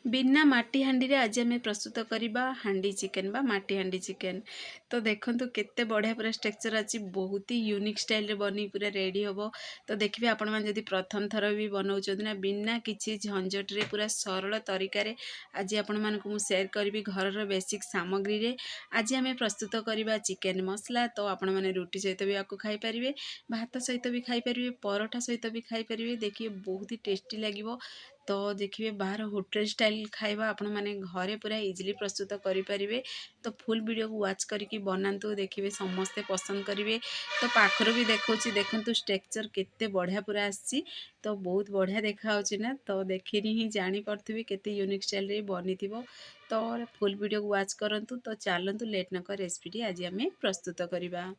बिना माटी हांडी रे आज आम प्रस्तुत करवा हांडी चिकेन बा माटी हांडी चिकेन। तो देखंतु केते बढ़िया पूरा स्ट्रक्चर अच्छी बहुत ही यूनिक स्टाइल रे बनी पूरा रेडी हम। तो देखिए आपण मैंने जदि प्रथम थर भी बनाऊँ ना बिना किसी झंझट रे पूरा सरल तरीका रे आज आपण मानक मु शेयर करी घर बेसिक सामग्री रे आज आम प्रस्तुत करवा चिकेन मसला। तो आपण मैंने रुटी सहित भी आपको खाई पारिबे, भात सहित भी खाई पारिबे, परोठा सहित भी खाई पारिबे। देखिए बहुत ही टेस्टी लगिवो। तो देखिए बाहर होटल स्टाइल खाଇବା आपण माने घरे पूरा इजिली प्रस्तुत करें। तो फुल वीडियो को वाच करके बनातु, देखिए समस्ते पसंद करेंगे। तो पाखर भी देखा देखु स्ट्रक्चर केते बढ़िया पूरा आसी। तो बहुत बढ़िया देखा ना, तो देखिनी ही जापे केते यूनिक स्टाइल रे बनी थी। तो फुल वीडियो को वाच करंतु। तो चलतु लेट नक रेसिपी आज आम प्रस्तुत करवा।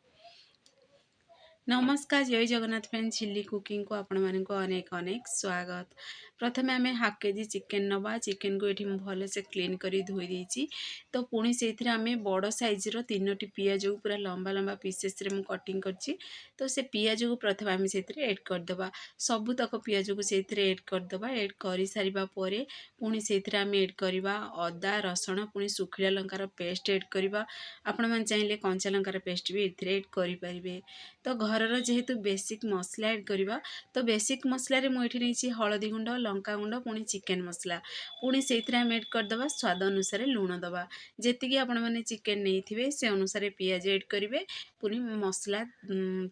नमस्कार, जय जगन्नाथ फ्रेंड, चिल्ली कुकिंग को आपण मानक अनेक अनेक स्वागत। प्रथमे आम हाफ केजी चिकेन नवा। चिकेन को ये भल से क्लीन कर धोई देती। तो पुणी से आम बड़ साइज रो 3टी पियाज को पूरा लंबा लंबा पीसेस रे कटिंग करची। तो से पियाज को प्रथम आम से एड करदे, सबुतक पियाज को से एड करदे। एड कर सारा पुणी से आम एड करवा अदा रसुण पुणी सुखिला लंकार पेस्ट एड करवा। आपण मैंने चाहिए कंचा लंकार पेस्ट भी एड करें। तो घरर जेहेतु बेसिक मसला एड करवा। तो बेसिक मसला रे मुझे नहीं हलदी गुंड लंका गुंड पुणी चिकेन मसला पुणी से आम एड करदे। स्वाद अनुसार लुण दबा, जी आपण मैंने चिकेन नहीं से अनुसार पियाज एड करेंगे। पुणी मसला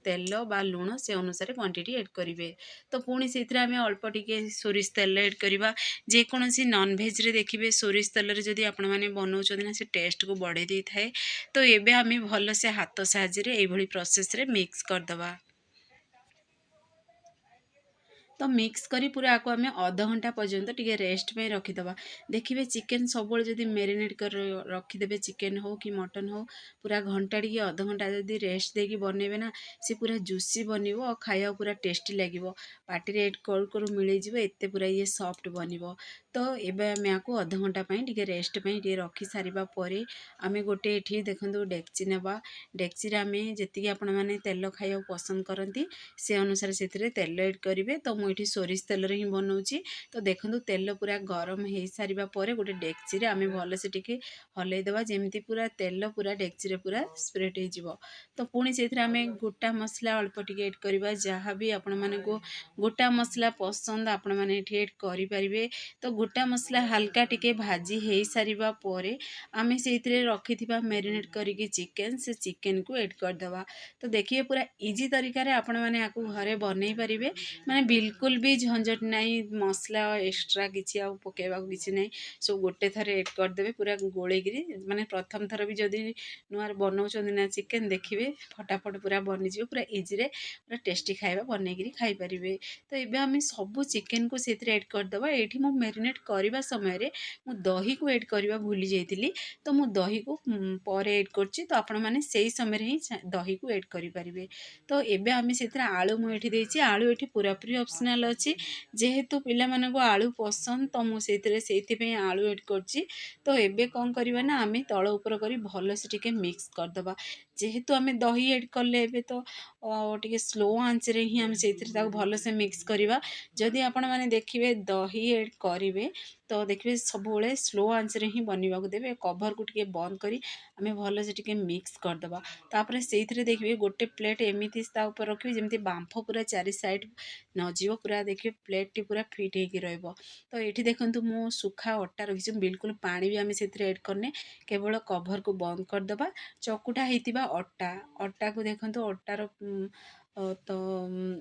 तेल बा लुण से अनुसार क्वांटिटी एड करेंगे। तो पुणी से आम अल्प टिके सोरिष तेल एड करवा। जेकोसी नॉनवेज रे देखिए सोरिष तेल जदि आपण मैंने बनाऊँ ना से टेस्ट को बढ़े दी थाए। तो ये आम भल से हाथ साहाଯ୍य ये प्रोसेस रे मिक्स करदवा। तो मिक्स करी पूरा आपको आम अध घंटा पर्यंत टिके रेस्ट पे रखीदबा। देखिए चिकेन सब जदि मेरिनेट कर रखीदे, चिकेन हो कि मटन हो, पूरा घंटा टी अध घंटा जदि रेस्ट देकी बनइबे ना सी पूरा जुसी बनिवो और खाया पूरा टेस्टी लगिवो। पार्टी रे करू करू मिल जाइए एते पूरा ये सॉफ्ट बनिवो। तो एबे आम आपको अध घंटा टिके रेस्ट टिके रखी सारिबा परे आम गोटे एठी देखंतु डेक्ची नेबा। डेक्ची रे आम जेतिकी आपण माने तेल खाइया पसंद करती से अनुसार से तेल एड करेंगे। तो मुझे सोरिष तेल ही बनाऊँगी। तो देखो तेल पूरा गरम हो सारा पर गोटे डेक्ची रे आम भल से टिके हलईदेवा जमी पूरा तेल पूरा डेक्ची रे पूरा स्प्रेड हो। तो पुणी से आम गोटा मसला अल्प टिके एड करवा। जहाँ भी आपण मानक गोटा मसला पसंद आपण मैंने एड करें। तो गोटा मसला हल्का टिके भाजी हो सारा पर आम से रखी मेरिनेट करके चिकेन से चिकेन को एड करदे। तो देखिए पूरा इजी तरीका रे आपण मैंने आपको घरे बनई पारे। माने बिल्कुल भी झंझट नहीं, मसला एक्सट्रा किसी आ पकेबा किसी नहीं, सब गोटे थर एड करदे पूरा गोलेगिरी। माने प्रथम थर भी जदि नुआर बनाऊँ ना चिकेन देखिए फटाफट पूरा बनीज पूरा इजी रे पूरा टेस्टी खाଇବା बनईकरी खाई पारिबे। तो ये आम सब चिकेन को से एड करदे। ये मु मेरिनेट करने समय मु दही को एड करवा भूली जाइली। तो मु दही को पर एड करची। तो आपण मैंने से समय ही दही को एड करें। तो एबे आम से आलू मुझे देती। आलू ये पूरापूरी ऑप्शनल अच्छी, जेहेतु पिला मानक आलू पसंद तो मुझे आलू एड करची। तो एबे कौन करवा ना आम तल उपर कर भल से टिके मिक्स करदबा। जेहेतु आम दही एड कले एबे तो टिके स्लो आंच रे ही आम से भल से मिक्स करवा। जदि आपण माने देखिए दही एड करेंगे तो देखिए सब स्लो आंच रे ही बनवाक देवे। कभर को टिके बंद करी आम भल से टिके मिक्स करदबा। तापर से देखिए गोटे प्लेट एमती ऊपर रखिए जमी बांफ पूरा चारि साइड नजीव पूरा देखिए प्लेट टी पूरा फिट हो। तो ये देखूँ मु सुखा अटा रखी, बिल्कुल पानी भी आम से एड करने, केवल कभर को बंद करदबा। चकुटा होता अटा अटा को देखो अटार तो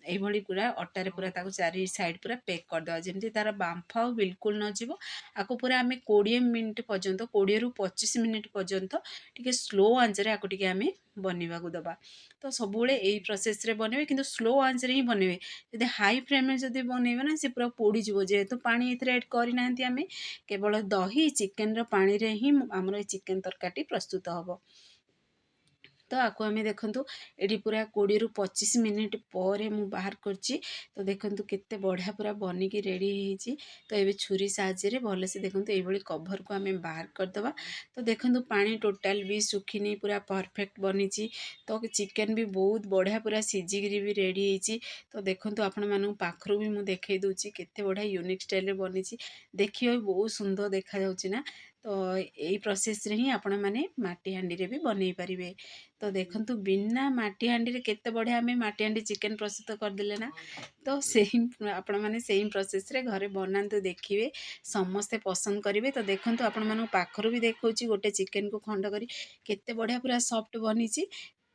यही पूरा अटारे पूरा चारि साइड पूरा पैक करदे जमी तार बांफ आ बिल्कुल नजीव। आपको पूरा आम 20 मिनिट पर्यंत 20 ରୁ 25 मिनिट पर्यंत टिके स्लो आंच रे आपको टिके आम बनवाक दबा। तो सब यही प्रोसेस रे बनवे कि स्लो आंच रे ही बनवे। जब हाई फ्लेम में जब बनइबे ना से पूरा पोड़ी जीवो। जेहेतु पानी एथरे ऐड करना आम केवल दही चिकेन रो पानी रे ही आमर चिकेन तरकारी प्रस्तुत हम। तो आपको आम देखूँ ये पूरा 20 ରୁ 25 मिनिट पर मु बाहर करची। तो देखूँ केते बढ़िया पूरा बनिकी रेडी होईची। तो ये छुरी साहाय्य भल से देखूँ ये कभर को आम बाहर करदे। तो देखूँ पानी टोटाल भी सुखीनी पूरा परफेक्ट बनीची। तो चिकेन भी बहुत बढ़िया पूरा सिझिकी भी रेडी होईची। तो देखूँ आपण मानू पाखरु भी मुझे देखई दूची केते बढ़िया यूनिक स्टाइल बनीची। देखिए बहुत सुंदर देखा जाउची ना। तो यही प्रोसेस रे ही आपण माने माटी हांडी रे भी बनई पारिबे। तो देखूँ बिना माटी हांडी रे केते बढ़िया आम माटी हांडी चिकेन प्रस्तुत करदेले ना। तो सेम आपण माने सेम प्रोसेस रे घरे बनातु देखिए समस्ते पसंद करेंगे। तो देखूँ आपण मानू पाखरु भी देखौची गोटे चिकेन को खंड करी केते बढ़िया पूरा सॉफ्ट बनीची।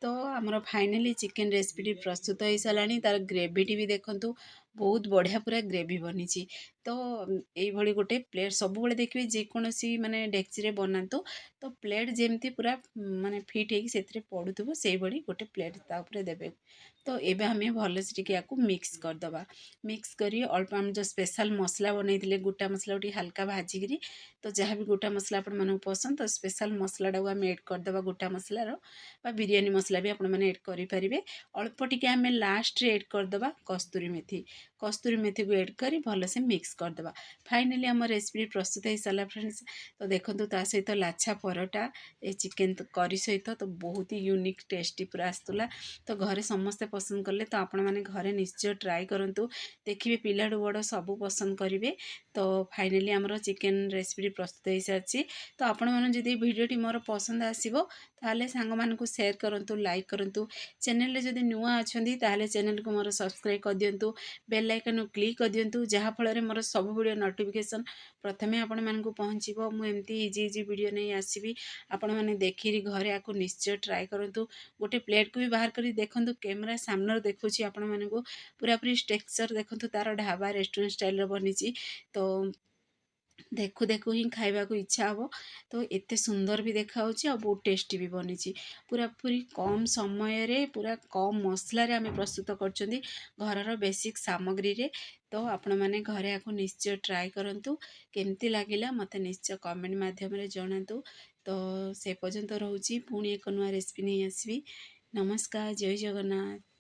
तो आमर फाइनाली चिकेन रेसिपी प्रस्तुत हो साराणी। तार ग्रेवीटी भी देखूँ बहुत बढ़िया पूरा ग्रेवी बनीची। तो ये गोटे प्लेट सब देखिए जेकोसी माने डेक्ची बनातु। तो प्लेट जेमती पूरा माने फिट होती पड़ुव से गोटे प्लेट तापर देवे। तो ये आम भलसे टिके आपको मिक्स करदे। मिक्स करी अल्प आम जो स्पेशल मसला बनई गोटा मसला हल्का भाजिकी। तो जहाँ भी गोटा मसला आपण मानू पसंद तो स्पेशल मसलाटा को आम एड करदे। गोटा मसलार बिरियानी मसला भी आपण मैंने एड करेंगे। अल्प टिके आम लास्ट रे एड करदे कस्तूरी मेथी। कस्तूरी मेथी को एड करी भलसे मिक्स करदे। फाइनाली आम रेसिपी प्रस्तुत हो सारा फ्रेंड्स। तो देखो ता सहित लाछा परोटा ये चिकेन करी सहित तो बहुत ही यूनिक टेस्टी पूरा आसला। तो घरे समस्ते पसंद कले। तो आपण मैंने घरे निश्चय ट्राए करूँ। देखिए पिलाठू बड़ सब पसंद करेंगे। तो फाइनाली आमर चिकेन रेसिपी प्रस्तुत हो सारी। तो आपण मैंने भिडियोटी मोर पसंद आसो ताले सांग मानकु शेयर करूँ लाइक करूँ। चैनल जदि नुआ अच्छा ताले चैनल को मोर सब्सक्राइब कर दिंतु। बेल आइकन क्लिक कर दिंतु जहाँफल मोर सब वीडियो नोटिफिकेशन प्रथमे आपण मानकु पहुँचो। मुझे इजी इजी वीडियो नहीं आसबि। आपण मैंने देखी घरे आपको निश्चय ट्राए करूँ। गोटे प्लेट को भी बाहर कर देखूँ कैमरा सामने देखुँ आपण मानकु पूरा पूरी टेक्सचर देखूँ तार ढाबा रेस्टोरेंट स्टाइल बनी। तो देखु देखु ही खाइबा को इच्छा हम। तो एते सुंदर भी देखा और बहुत टेस्टी भी बनी। पूरा पूरी कम समय रे पूरा कम मसला रे आमे प्रस्तुत करछंदी घरर बेसिक सामग्री रे। तो आपण माने घरे आको निश्चय ट्राए करंतु। केमती लागिला मते निश्चय कमेंट माध्यम रे जणातु। तो से पर्यंत रहउची पुणी एक नुआ रेसिपी नहीं आसबि। नमस्कार, जय जगन्नाथ।